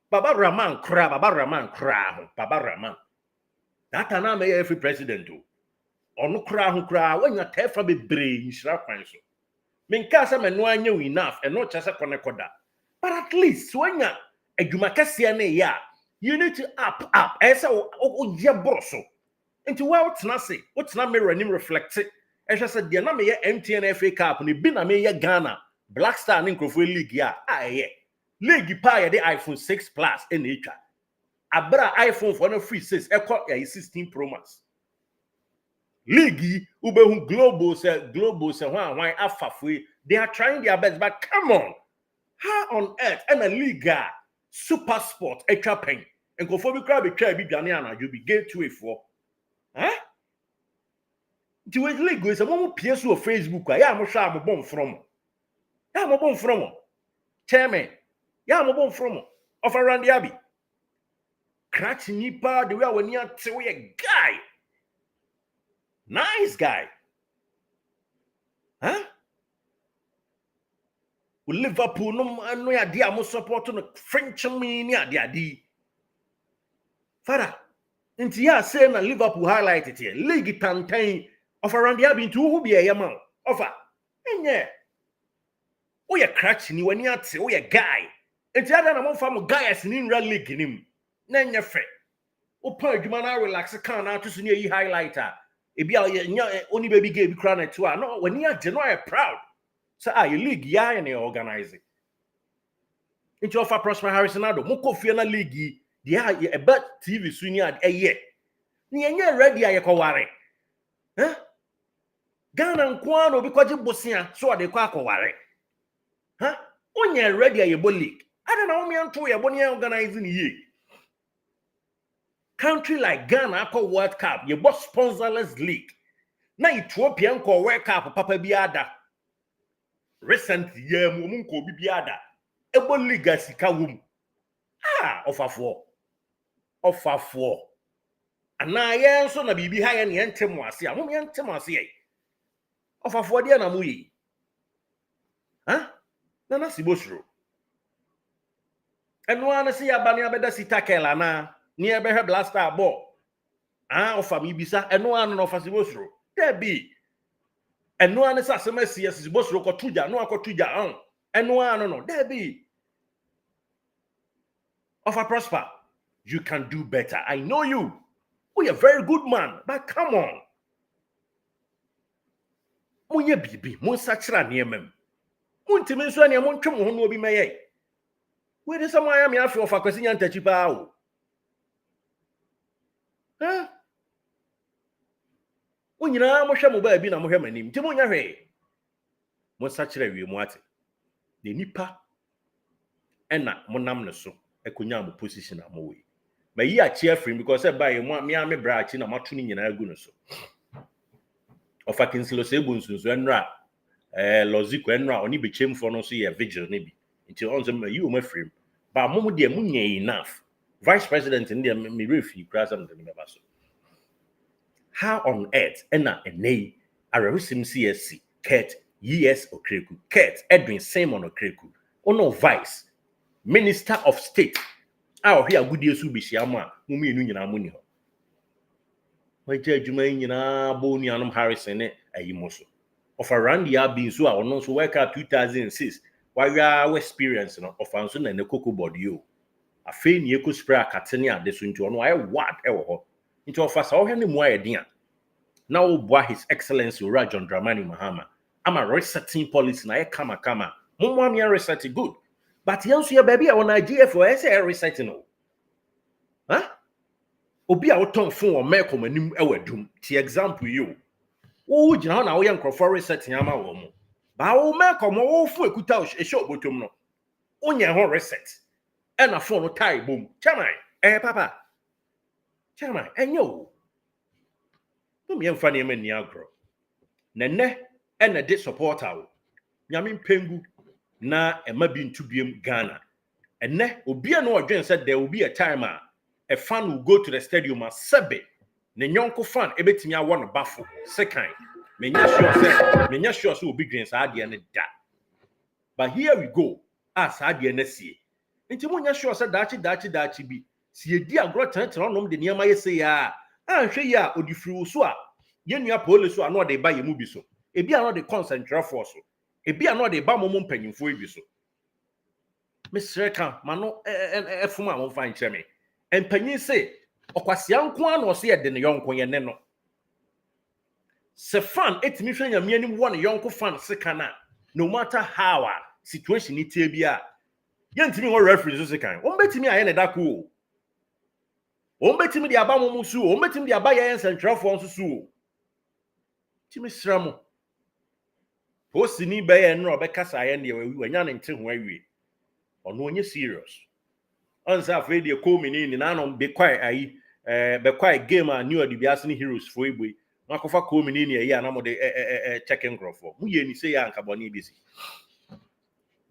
baba Raman kra ho baba Raman that na me every president o onu kra ho kra wanya tefa bebre nshira kwan so menka sa me no anya enough eno chase konekoda but at least wanya adwuma kase na ya you need to up esa o ye broso nti wa otena se otena mirror nim reflect ehwe se de na me ye MTN FA Cup ni bi na me ye Ghana Black Star ni Nkrofo League ya aye league pa ye de iPhone 6 Plus en etwa abra iPhone for no free 6 ekọ ya 16 Pro Max league ubehu global se hwan afafwe they are trying their best but come on how on earth and a league super sport etwa pen Nkrofo bi kra be twa bi dwane anadwo bi gateway for ti we league is a mo pie so Facebook ya mo hwa mo bom from ya mo bom from chairman ya mo bom from of around the abi crack nipa the way when you say we a guy nice guy we Liverpool no ya dia mo support no French me ni adi father nti ya say na Liverpool highlight it here league tantan of around the abi into who be a man offer enye o ye crack ni when you say we a guy nti ada na mo fa mo guys ni nra league nim na enye fe o pa adwuma na relax kan na to so ni yi highlighter e bia nya oni baby game kra na to no when you je no I proud say your league ya and organize it nti offer Prosper Harrison ado mo kofie na league dia e bet TV so ni ad eye ni enye ready ayekoware Ghana nkwano obi kwaje bosia so de kwa akoware onye ready ayebo league ada na omi anto ye boni organizing ye country like Ghana akọ World Cup ye bo sponsorless league na Ethiopia nko World Cup papa bi ada recent year mu nko bi ada ebo league asika wom ofafo ana ye nso na bibi ha ye ne ntem ase a mom ye ntem ase ye ofafo de na mu yi na sibosro eno ana se ya ba ne abeda sitakela na ni ebe he Black Star ball ofa mi bisa eno ana no fa sibosro debi eno ana sa semasi ya sibosro ko tuja no akotuja eno ana no debi ofa Prosper you can do better I know you we are a very good man but come on munye bibi mun sachira ne emem muntimi nso ne mon twem ho no obi meye we dey some I am afi ofa kwesi nya ntachi pa o onyina mo hwe mo ba bi na mo hwe manim ti mo nya hwe mo sachira wi mu ate de nipa ena mo nam ne so ekonya mo position am we ma yi a cheer free because e ba ye mo me am bra achi na mato ni nyina agu no so ofa kinsilo se bunsunso enra loziko enra oni bechem for no so ye vigil ne bi nti onzo ma yi o ma free ba mo de mo nya enough vice president in there me refi krasam de me ba so how on earth ena enei aresim CSC Kurt yes Okreku Kurt Edwin Simon Okreku ono vice minister of state here agudie su bihia mu mienu nyina mu ni ho waje adwuma nyina bo nuanom Harrison ne ayimo so of around the abi so a ono so work out 2006 waya experience no of anso na ne koko body o afi ni eko spray akatene ade so nti ono aye what e wo ho nti of asa ohwe ne mu ayedin na wo boa his excellency Ora John Dramani Mahama ama resetting policy na e kama mo am reset good but yanso ya baby on Nigeria for say resetting no Huh? Obi a woton phone or make manim ewe dum. Ti example you. Wo gina na wo ye nkrofo reset yama wo mo. Ba wo make wo phone ekuta e show botom no. Onye ho reset. E na phone no tie bom. Chairman, papa. Chairman, enye o. No me mfa ne mani agro. Nene e na de supporter wo. Nyame pengu na ema bi ntubiem Ghana. Ene obi a no odwen said there will be a time a fan will go to the stadium as sebe. Ne nyonko fan ebetimi awo no bafo. Second, menya sure say obi dwen sa ade ne da. But here we go. As ade na sie. Nti munya sure say dachi bi. Si edi agro tenten onom de niam ayese ya. Anhwe ya odifiri so a yenua Pooley so ano de ba yemu bi so. Ebi ano de concentrate force so. Ebi ano de ba momom panyimfo ebi so. Mr. Ka mano efuma mo fa nche me. Empanyin se okwasia nko an o se ye de ne yonko ye ne no. Se fan etimi hwe nyame anim wo ne yonko fan seka na no matter how situation ni tie bia yentimi wo reference so sekan. Wo betimi aye ne dako o. Wo betimi de aba mo su o. Wo betimi de aba ye central force su o. Timi sramo. Posini be ye no obekasa ye ne we anya ne nte ho awie. Ono onye serious. Once afraid the KUMASI na no be quite be quite game and new Adibiasini heroes for Igwe. Makofa KUMASI ne ya na mo de checking grofo. Mu ye ni say ya nka boni bisi.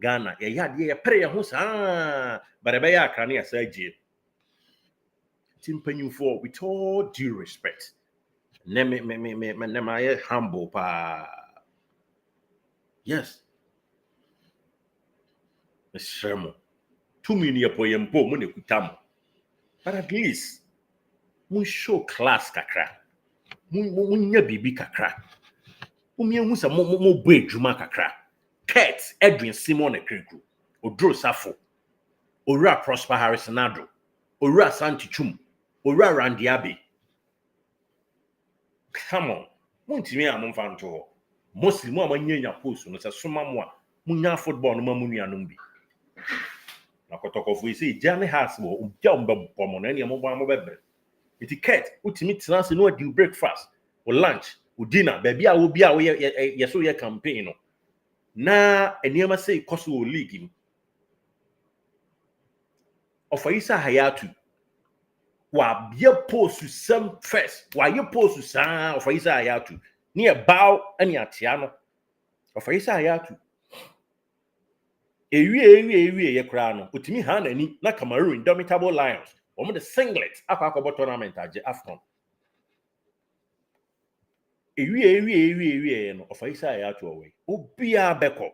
Ghana ya de ya pray ho sa but be ya akra na sa gie. Timpanyufo with all due respect. Ne my humble pa. Yes. Mr. 2 million po yempo mo ne kutam. But at least mun show class kakra. Mun nya bibi kakra. Mun hu sa mo bo adwuma kakra. Kurt Edwin Simon Ekreku. Odro Safo. Ora Prosper Harrison Ado. Ora Santi Chum. Ora Randy Abbey. Come on. Mun timi amon fanto. Mostly mo amanya post no sa soma mo a munya football no mamunu anom bi. Na kotokofo isi jane has wo uja mbabo mo na mo bo bebre etiquette utimi tenase no do breakfast or lunch or dinner baby a wo bia wo yeso ye campaign no na eniema say koso o league ni Ofaisa Hayatu wa bia post some first wa ye post sa Ofaisa Hayatu ni e baw ani atia no Ofaisa Hayatu ewie ye kra no otimi ha na ni na Cameroon Indomitable Lions omo the singlet akwa tournament age Afcon ewie no Ofaisa ya to we obia beko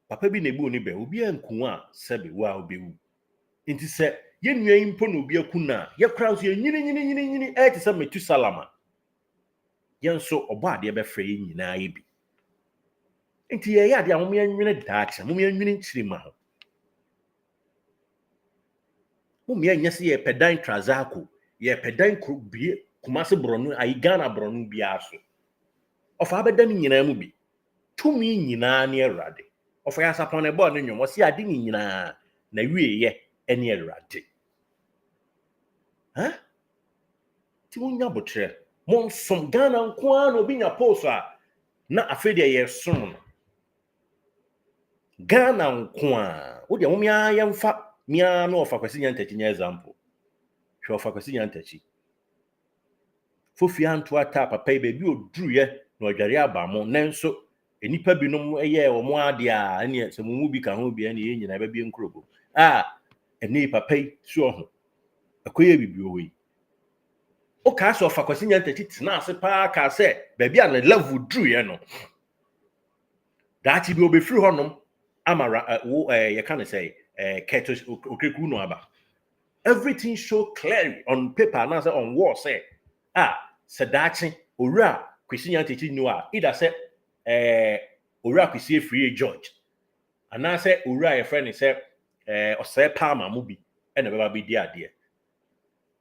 papa bi na egbu oni be obia nku a sebe wa obewu nti se ye nua impo na obia ku na ye kra so ye nyini e ti se metu salama yenso obo ade be frɛ ye nyina ye bi nti ye ya de a mo me nwene daacha mo me nwene nchirima ho mo me anya se ye pedan trazako ye pedan bie KUMASI bronu ayi Ghana bronu bia so ofa abedam nyina mu bi tumi nyina ne Awurade ofa ya sapon ne ball ne nwom o se ade nyina na wie ye ene Awurade ha ti mo nya botre mo nsom Ghana nko a no bi nya post a na afede ye som no Ghana nko a wo de mo mia ye mfa mia no ofa kwasi nya ntachi nya example hwe ofa kwasi nya ntachi Fofi anto ata papa e bebi oduru ye na odware aba mo nanso enipa binom eye wo mo ade a ene se mu bi ka ho bi ene ye nyina ba bi nkrobo ene papa yi so ho akoye bibi o yi o ka so ofa kwasi nya ntachi tina ase pa ka se bebi a na level duru ye no dachi bi obefiri honom amara you can say Ketos Okreku no aba everything show clearly on paper and say on wall say Sadachi Ora Kwesinya Ntachi no a either say Ora Kwesi free George and I say Ora your friend say Osei Palmer mu bi e na beba bi di ade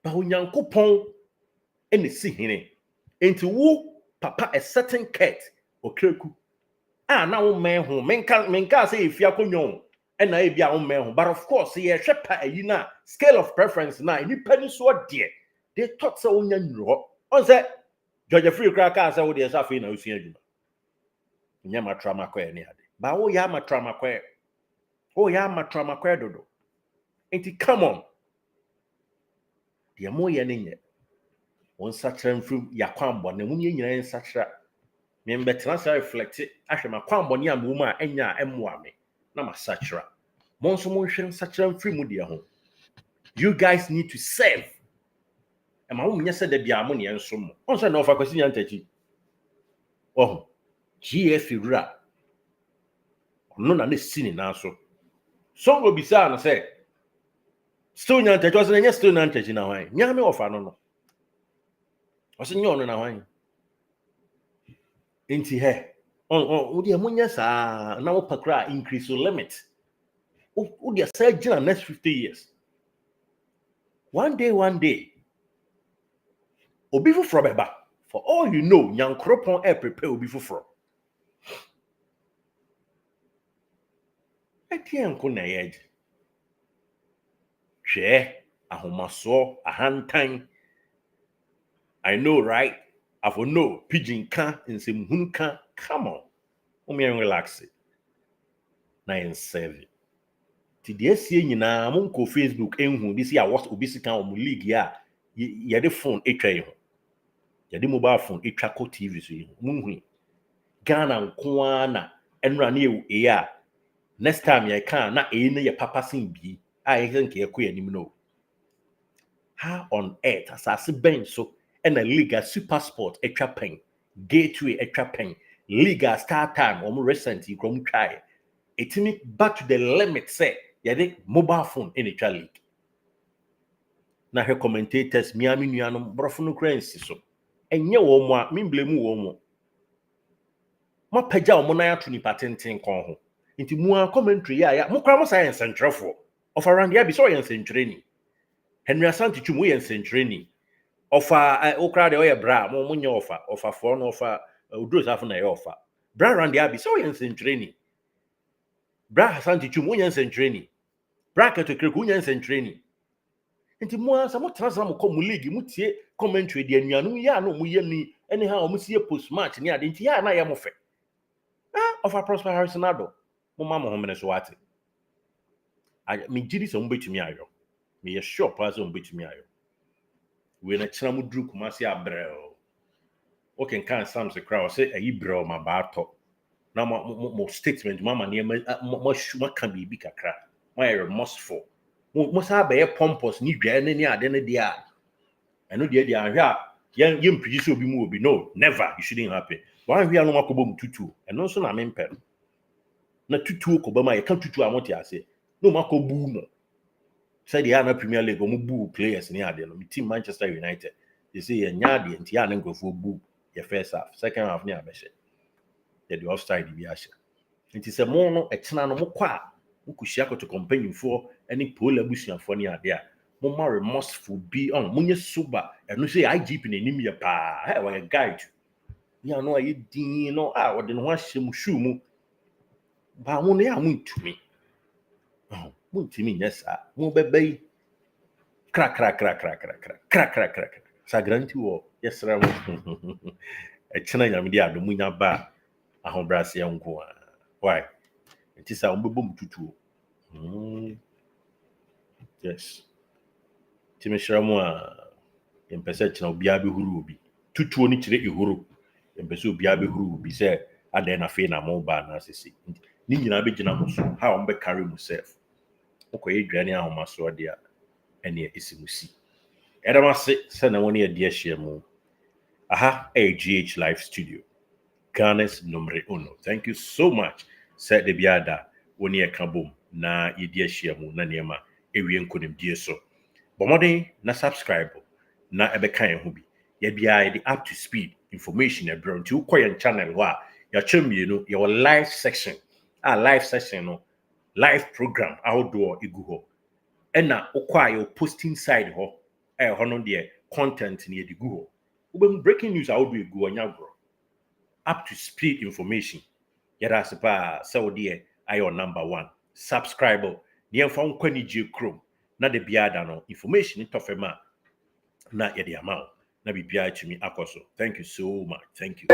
ba Onyankopon ene si hene enti wo papa a certain Kurt Okreku na wo men ho menka say efia konyon and I be our man, but of course, yeah, shepa you know, scale of preference now, any penny so dear. They thought so on your on that Georgia free crackers, I would have suffered no senior. Yama trauma queer near. But oh, yama trauma queer. Oh, yama trauma queer dodo. Ain't it come on? The more yen one such a from Yaquambo, and the woman in such a member transfer reflected. I shall my quambo yam woman and ya emwame. Nama satra. Monsomotion such a free mudia home. You guys need to save. And my woman said there be money and some. Also, no for question antechi. Oh, GF rap. No, and this sin in answer. Some will be sad and say, still not was an still not in our way. Yammy of I don't know. Was in your own. Ain't he here? Oh, dear Munyas are now per increase your limit. Oh, dear surgeon next 50 years. One day, Obi from Eba. For all you know, young crop on air prepare Obi from. Etienne kuna edge. Share a homaso, a hand time. I know, right? I for no pigeon can and some hun can. Come on. Relax it. 9-7. Today, see you now. Monko Facebook, this year was obesity on league. Yeah, you the phone, a tray. You the mobile phone, a traco TV. Ghana, Kwana, and Ranu, yeah. Next time you can, not any papa sing be. I think you're queer, you know. How on earth has I been so? And a Liga Super Sport, a trapping, Gateway, a trapping, Liga Star Time, or more recent, you come try. It me back to the limit, say, you think mobile phone in a league. Now, her commentators, Miami Nuanum, Brofunu Crancy, so. And you won't mean blame woman. My peja or monaya to ni patenting con. Into more commentary, yeah, more science and truffle. Of around the abyss science and training. Henry Asante Chumuy and training. Offer okra the oil bra, more money offer phone offer, Udros half an offer. Bra around the abyss science and training. Bra Asante Chumuy and training. Bracket to Kirkunians and training. Into more some transam come league, mutie commentary, the Yanu ya no muyeni, anyhow, Monsieur post match near the Intia and I am of it. Of a Prosper Harrisonado, Mamma Homeneswati. I mean, Jiddy some bit to me, me a short person bit to me. When a chinamu drew KUMASI abrel. Okay, can't some the crowd say a Ibro, my battle. Now, more statement, Mamma near much can be big a crack. My remorseful. Must have a pompous, need any identity. I know the idea. Young producer will be moving. No, never. You shouldn't happen. Why we are no more tutu, and also I'm in pen. Not tutu, Obama, I can't tutu. I want to say. No, Marco Boom. Said the Anna Premier League, Boo players in the team Manchester United. They say a Yadi and Tiana go for Boo, your first half, second half near Beshe. They do offside the Asha. It is a mono, a Chanano Qua, who could share to companion for any polar bush for near there. More remorseful be on Munya Suba, and no say I jeep in Nimia pa, I want a guide. You know, I didn't know, I wouldn't wash him shoe. But only I went to me. Oh, went to me, yes, sir. More baby. Crack. Sagranti war, yes, sir. A China media, the Munya bar, a home brass young one. Why? It is a boom tutu. Yes. Timishramwa in perception of Biabi Hurubi. Tutu ni chile ihuru. In pursuit Biabi Hurubi said, I then a fain a mobile narcissist. Nina Bijanamus, how I'm carry myself. Okay, Granny, how my sword dear, and near Isimusi. Edamasi, send a 1 year dear Shemu. Aha, a GH Live Studio. Ghana's numero uno. Thank you so much. Said the Biada, 1 year kaboom, na ye dear Shemu, Naniama, Arian couldn't dear so. Bomode na subscribe na ebeka ho bi ya bia the up to speed information e bro nti ukoye channel wa ya chemienu your live section live session no live program outdoor iguho ena ukwa your posting side ho no de content ni ediguho ubem breaking news outdoor iguho nya bro up to speed information ya da sepa Saudi ayo number 1 subscribe. Near found Quenny Chrome. Not the biada information in Tofema. Not yet the amount. Na be to me akoso. Thank you so much. Thank you.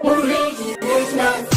Pooley is not